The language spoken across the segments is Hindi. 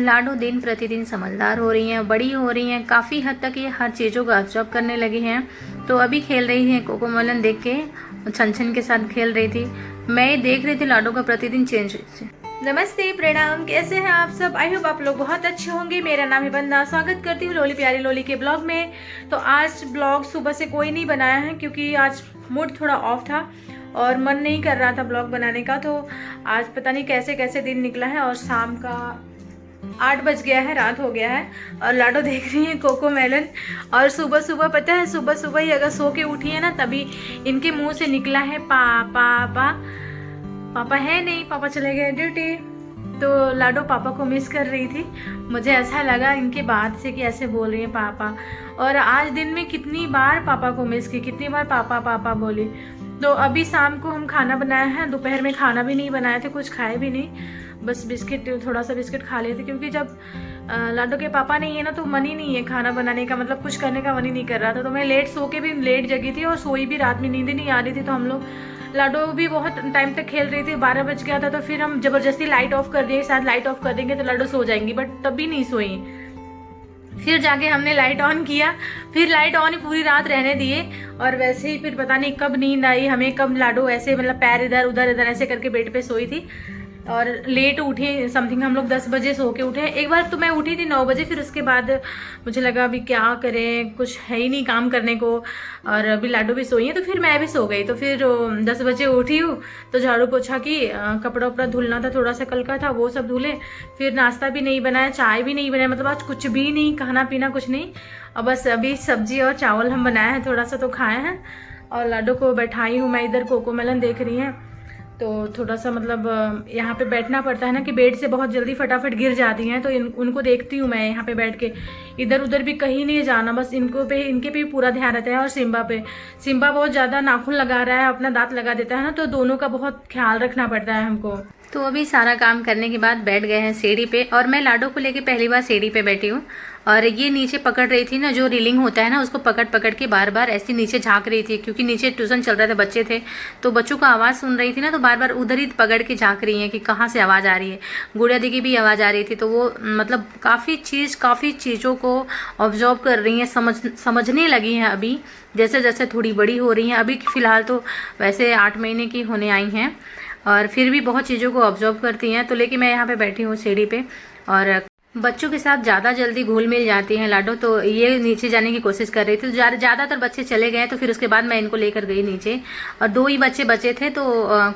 लाडो दिन प्रतिदिन समझदार हो रही हैं, बड़ी हो रही हैं, काफ़ी हद तक ये हर चीज़ों को ऑब्जर्व करने लगी हैं। तो अभी खेल रही हैं कोकोमेलन देख के, छन छन के साथ खेल रही थी। मैं देख रही थी लाडो का प्रतिदिन चेंज। नमस्ते, प्रणाम, कैसे हैं आप सब? आई होप आप लोग बहुत अच्छे होंगे। मेरा नाम है वंदना, स्वागत करती हूँ लोली प्यारी लोली के ब्लॉग में। तो आज ब्लॉग सुबह से कोई नहीं बनाया है क्योंकि आज मूड थोड़ा ऑफ था और मन नहीं कर रहा था ब्लॉग बनाने का। तो आज पता नहीं कैसे कैसे दिन निकला है और शाम का 8 बज गया है, रात हो गया है और लाडो देख रही है कोकोमेलन। और सुबह सुबह पता है, सुबह सुबह ही अगर सो के उठी है ना, तभी इनके मुंह से निकला है पापा पा। पापा है नहीं, पापा चले गए ड्यूटी। तो लाडो पापा को मिस कर रही थी। मुझे ऐसा लगा इनके बात से कि ऐसे बोल रही है पापा। और आज दिन में कितनी बार पापा को मिस की, कितनी बार पापा पापा बोली। तो अभी शाम को हम खाना बनाए हैं, दोपहर में खाना भी नहीं बनाए थे, कुछ खाए भी नहीं, बस बिस्किट, थोड़ा सा बिस्किट खा लिए थे। क्योंकि जब लाडो के पापा नहीं है ना, तो मन ही नहीं है खाना बनाने का, मतलब कुछ करने का मन ही नहीं कर रहा था। तो मैं लेट सो के भी लेट जगी थी और सोई भी, रात में नींद नहीं आ रही थी। तो हम लोग, लाडो भी बहुत टाइम तक खेल रही थी, 12 बज गया था। तो फिर हम जबरदस्ती लाइट ऑफ कर दिए, शायद लाइट ऑफ कर देंगे तो लाडो सो जाएंगी, बट तब भी नहीं सोई। फिर जाके हमने लाइट ऑन किया, फिर लाइट ऑन ही पूरी रात रहने दिए। और वैसे ही फिर पता नहीं कब नींद आई हमें, कब लाडो ऐसे मतलब पैर इधर उधर इधर ऐसे करके बेड पे सोई थी। और लेट उठे, समथिंग हम लोग 10 बजे सो के उठे। एक बार तो मैं उठी थी 9 बजे, फिर उसके बाद मुझे लगा अभी क्या करें, कुछ है ही नहीं काम करने को, और अभी लाडो भी सोई है तो फिर मैं भी सो गई। तो फिर 10 बजे उठी हूँ तो झाड़ू पोछा की, कपड़ा उपड़ा धुलना था, थोड़ा सा कल का था वो सब धुले। फिर नाश्ता भी नहीं बनाया, चाय भी नहीं बनाया, मतलब आज कुछ भी नहीं, खाना पीना कुछ नहीं। और बस अभी सब्जी और चावल हम बनाए हैं, थोड़ा सा तो खाए हैं। और लाडो को बैठाई हूँ मैं, इधर कोकोमेलन देख रही है। तो थोड़ा सा मतलब यहाँ पे बैठना पड़ता है ना, कि बेड से बहुत जल्दी फटाफट गिर जाती हैं। तो उनको देखती हूँ मैं यहाँ पे बैठ के, इधर उधर भी कहीं नहीं जाना, बस इनके पे पूरा ध्यान रहता है। और सिम्बा बहुत ज़्यादा नाखून लगा रहा है, अपना दांत लगा देता है ना, तो दोनों का बहुत ख्याल रखना पड़ता है हमको। तो अभी सारा काम करने के बाद बैठ गए हैं सीढ़ी पे, और मैं लाडो को लेके पहली बार सीढ़ी पे बैठी हूँ। और ये नीचे पकड़ रही थी ना, जो रीलिंग होता है ना, उसको पकड़ पकड़ के बार बार ऐसे नीचे झांक रही थी। क्योंकि नीचे ट्यूशन चल रहा था, बच्चे थे, तो बच्चों का आवाज़ सुन रही थी ना, तो बार बार उधर ही पकड़ के झांक रही है कि कहाँ से आवाज़ आ रही है। गुड़िया दी की भी आवाज़ आ रही थी। तो वो मतलब काफ़ी चीज़ों को ऑब्जर्व कर रही हैं, समझने लगी हैं अभी, जैसे जैसे थोड़ी बड़ी हो रही हैं। अभी फ़िलहाल तो वैसे 8 महीने की होने आई हैं, और फिर भी बहुत चीज़ों को ऑब्जर्व करती हैं। तो लेकिन मैं यहाँ पे बैठी हूँ सीढ़ी पे, और बच्चों के साथ ज़्यादा जल्दी घुल मिल जाती हैं लाडो। तो ये नीचे जाने की कोशिश कर रही थी, तो ज़्यादातर बच्चे चले गए, तो फिर उसके बाद मैं इनको लेकर गई नीचे। और 2 ही बच्चे बचे थे, तो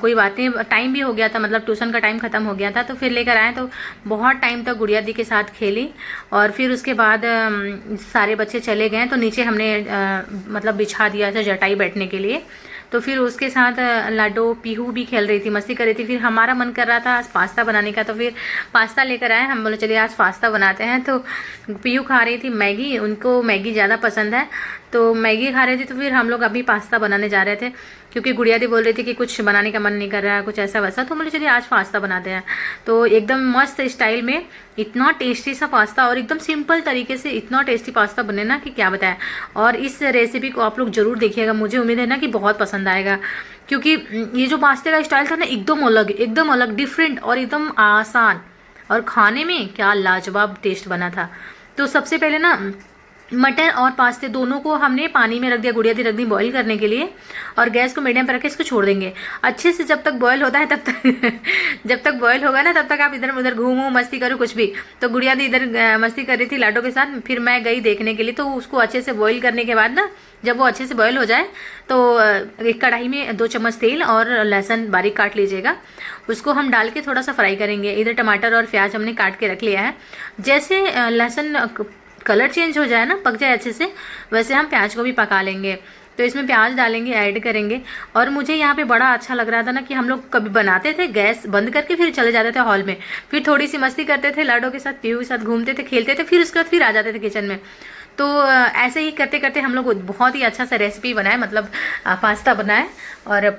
कोई बात नहीं, टाइम भी हो गया था, मतलब ट्यूशन का टाइम ख़त्म हो गया था। तो फिर लेकर आए, तो बहुत टाइम तक गुड़िया दी के साथ खेली। और फिर उसके बाद सारे बच्चे चले गए, तो नीचे हमने मतलब बिछा दिया था चटाई बैठने के लिए। तो फिर उसके साथ लाडो पीहू भी खेल रही थी, मस्ती कर रही थी। फिर हमारा मन कर रहा था आज पास्ता बनाने का, तो फिर पास्ता लेकर आए। हम बोले चलिए आज पास्ता बनाते हैं। तो पीहू खा रही थी मैगी, उनको मैगी ज़्यादा पसंद है, तो मैगी खा रही थी। तो फिर हम लोग अभी पास्ता बनाने जा रहे थे, क्योंकि गुड़िया दी बोल रही थी कि कुछ बनाने का मन नहीं कर रहा है, कुछ ऐसा वैसा। तो बोले चलिए आज पास्ता बनाते हैं। तो एकदम मस्त स्टाइल में इतना टेस्टी सा पास्ता, और एकदम सिंपल तरीके से इतना टेस्टी पास्ता बने ना कि क्या बताएं। और इस रेसिपी को आप लोग ज़रूर देखिएगा, मुझे उम्मीद है ना कि बहुत पसंद आएगा। क्योंकि ये जो पास्ते का स्टाइल था ना, एकदम अलग डिफरेंट, और एकदम आसान, और खाने में क्या लाजवाब टेस्ट बना था। तो सबसे पहले ना मटर और पास्ते दोनों को हमने पानी में रख दिया, गुड़िया दी रख दी बॉईल करने के लिए। और गैस को मीडियम पर रख के इसको छोड़ देंगे अच्छे से, जब तक बॉईल होता है तब तक जब तक बॉईल होगा ना, तब तक आप इधर उधर घूमो, मस्ती करो, कुछ भी। तो गुड़िया दी इधर मस्ती कर रही थी लाडो के साथ, फिर मैं गई देखने के लिए। तो उसको अच्छे से बॉईल करने के बाद ना, जब वो अच्छे से बॉईल हो जाए, तो एक कढ़ाई में 2 चम्मच तेल और लहसुन बारीक काट लीजिएगा, उसको हम डाल के थोड़ा सा फ्राई करेंगे। इधर टमाटर और प्याज हमने काट के रख लिया है। जैसे लहसुन कलर चेंज हो जाए ना, पक जाए अच्छे से, वैसे हम प्याज को भी पका लेंगे। तो इसमें प्याज डालेंगे, ऐड करेंगे। और मुझे यहाँ पे बड़ा अच्छा लग रहा था ना, कि हम लोग कभी बनाते थे गैस बंद करके, फिर चले जाते थे हॉल में, फिर थोड़ी सी मस्ती करते थे लाडो के साथ, पीहू के साथ घूमते थे, खेलते थे, फिर उसके बाद फिर आ जाते थे किचन में। तो ऐसे ही करते करते हम लोग बहुत ही अच्छा सा रेसिपी बनाए, मतलब पास्ता बनाए। और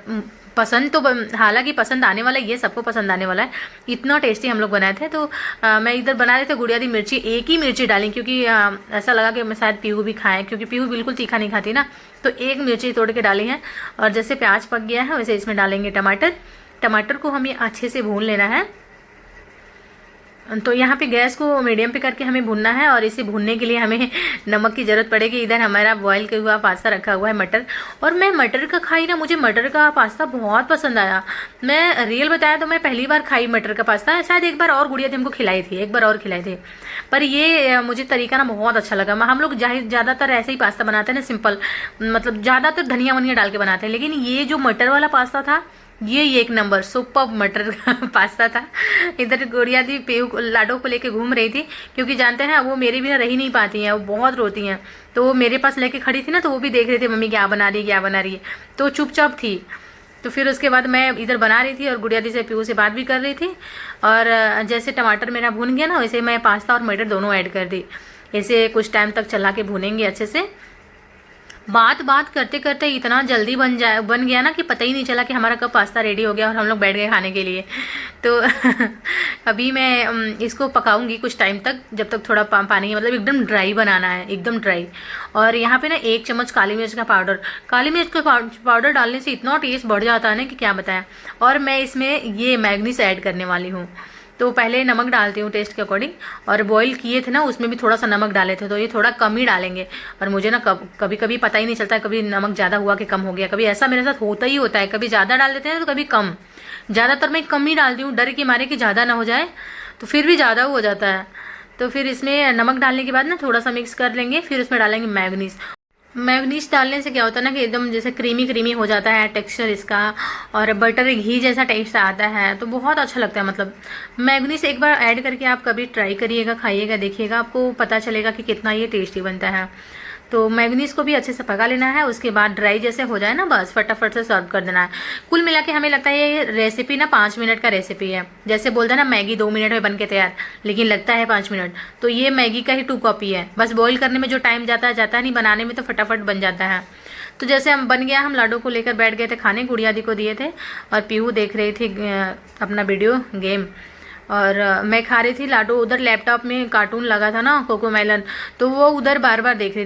पसंद तो हालांकि पसंद आने वाला है, ये सबको पसंद आने वाला है, इतना टेस्टी हम लोग बनाए थे। तो मैं इधर बना रहे थे, गुड़िया दी मिर्ची, एक ही मिर्ची डाली, क्योंकि ऐसा लगा कि मैं शायद पीहू भी खाएं, क्योंकि पीहू बिल्कुल तीखा नहीं खाती ना। तो एक मिर्ची तोड़ के डाली है। और जैसे प्याज पक गया है, वैसे इसमें डालेंगे टमाटर को हमें अच्छे से भून लेना है। तो यहाँ पे गैस को मीडियम पे करके हमें भुनना है और इसे भुनने के लिए हमें नमक की ज़रूरत पड़ेगी। इधर हमारा बॉयल किया हुआ पास्ता रखा हुआ है मटर, और मैं मटर का खाई ना, मुझे मटर का पास्ता बहुत पसंद आया। मैं रियल बताया तो मैं पहली बार खाई मटर का पास्ता, शायद एक बार और गुड़िया थी हमको खिलाई थी, एक बार और खिलाए थे, पर ये मुझे तरीका ना बहुत अच्छा लगा। हम लोग ज़्यादातर ऐसे ही पास्ता बनाते हैं ना, सिंपल, मतलब ज़्यादातर धनिया वनिया डाल के बनाते हैं, लेकिन ये जो मटर वाला पास्ता था ये एक नंबर सुपर मटर का पास्ता था। इधर गुड़िया दी पेहू लाडो को लेके घूम रही थी, क्योंकि जानते हैं वो मेरे बिना रह ही नहीं पाती हैं, वो बहुत रोती हैं। तो वो मेरे पास लेके खड़ी थी ना, तो वो भी देख रही थी मम्मी क्या बना रही है क्या बना रही है, तो चुपचाप थी। तो फिर उसके बाद मैं इधर बना रही थी और गुड़िया दी से पीहू से बात भी कर रही थी। और जैसे टमाटर मेरा भून गया ना, वैसे मैं पास्ता और मटर दोनों ऐड कर दी। ऐसे कुछ टाइम तक चला के भूनेंगे अच्छे से। बात करते करते इतना जल्दी बन गया ना कि पता ही नहीं चला कि हमारा कब पास्ता रेडी हो गया और हम लोग बैठ गए खाने के लिए। तो अभी मैं इसको पकाऊंगी कुछ टाइम तक, जब तक थोड़ा पानी, मतलब एकदम ड्राई बनाना है, एकदम ड्राई। और यहाँ पे ना 1 चम्मच काली मिर्च का पाउडर डालने से इतना टेस्ट बढ़ जाता है ना कि क्या बताएं। और मैं इसमें ये मैगनीस ऐड करने वाली हूँ। तो पहले नमक डालती हूँ टेस्ट के अकॉर्डिंग, और बॉईल किए थे ना उसमें भी थोड़ा सा नमक डाले थे, तो ये थोड़ा कम ही डालेंगे। और मुझे ना कभी कभी पता ही नहीं चलता है, कभी नमक ज़्यादा हुआ कि कम हो गया, कभी ऐसा मेरे साथ होता ही होता है, कभी ज़्यादा डाल देते हैं तो कभी कम। ज़्यादातर मैं कम ही डालती हूँ, डर के मारे कि ज़्यादा ना हो जाए, तो फिर भी ज़्यादा हो जाता है। तो फिर इसमें नमक डालने के बाद ना थोड़ा सा मिक्स कर लेंगे, फिर उसमें डालेंगे मैगनीस डालने से क्या होता है ना कि एकदम जैसे क्रीमी हो जाता है टेक्सचर इसका, और बटर घी जैसा टेस्ट आता है, तो बहुत अच्छा लगता है। मतलब मैगनीस एक बार ऐड करके आप कभी ट्राई करिएगा, खाइएगा, देखिएगा, आपको पता चलेगा कि कितना ये टेस्टी बनता है। तो मैगनीस को भी अच्छे से पका लेना है, उसके बाद ड्राई जैसे हो जाए ना, बस फटाफट से सर्व कर देना है। कुल मिला के हमें लगता है ये रेसिपी ना 5 मिनट का रेसिपी है। जैसे बोलते हैं ना मैगी 2 मिनट में बन के तैयार, लेकिन लगता है 5 मिनट, तो ये मैगी का ही 2 कॉपी है। बस बॉईल करने में जो टाइम जाता है नहीं, बनाने में तो फटाफट बन जाता है। तो जैसे हम बन गया, हम लाडू को लेकर बैठ गए थे खाने, गुड़िया दी को दिए थे, और पीहू देख रही थी अपना वीडियो गेम, और मैं खा रही थी लाडू। उधर लैपटॉप में कार्टून लगा था ना कोकोमेलन, तो वो उधर बार बार देख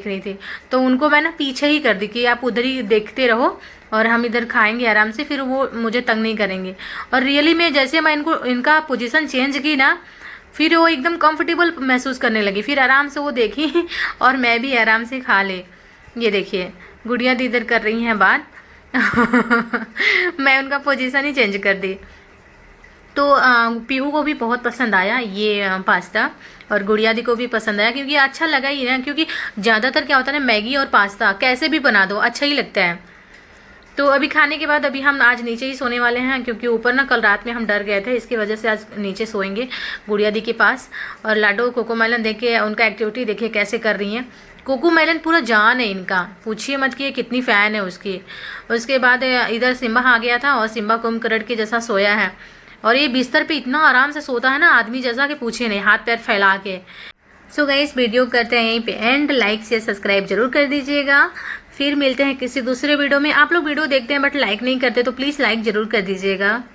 रही थी। तो उनको मैं ना पीछे ही कर दी कि आप उधर ही देखते रहो और हम इधर खाएंगे आराम से, फिर वो मुझे तंग नहीं करेंगे। और रियली में जैसे मैं इनका पोजीशन चेंज की ना, फिर वो एकदम कंफर्टेबल महसूस करने लगी, फिर आराम से वो देखी और मैं भी आराम से खा ले। ये देखिए गुड़िया दी इधर कर रही हैं बात मैं उनका पोजीशन ही चेंज कर दी। तो पीहू को भी बहुत पसंद आया ये पास्ता, और गुड़िया दी को भी पसंद आया, क्योंकि अच्छा लगा ही ना, क्योंकि ज़्यादातर क्या होता है ना, मैगी और पास्ता कैसे भी बना दो अच्छा ही लगता है। तो अभी खाने के बाद अभी हम आज नीचे ही सोने वाले हैं, क्योंकि ऊपर ना कल रात में हम डर गए थे, इसकी वजह से आज नीचे सोएंगे गुड़िया दी के पास। और लाडो कोकोमेलन देखे, उनका एक्टिविटी देखिए कैसे कर रही हैं। कोकोमेलन पूरा जान है इनका, पूछिए मत कि ये कितनी फ़ैन है उसकी। उसके बाद इधर सिम्बा आ गया था, और सिम्बा कुंभकर्ण के जैसा सोया है, और ये बिस्तर पे इतना आराम से सोता है ना आदमी जैसा कि पूछे नहीं, हाथ पैर फैला के। सो गाइस वीडियो करते हैं यहीं पे एंड, लाइक शेयर सब्सक्राइब जरूर कर दीजिएगा। फिर मिलते हैं किसी दूसरे वीडियो में। आप लोग वीडियो देखते हैं बट लाइक नहीं करते, तो प्लीज़ लाइक जरूर कर दीजिएगा।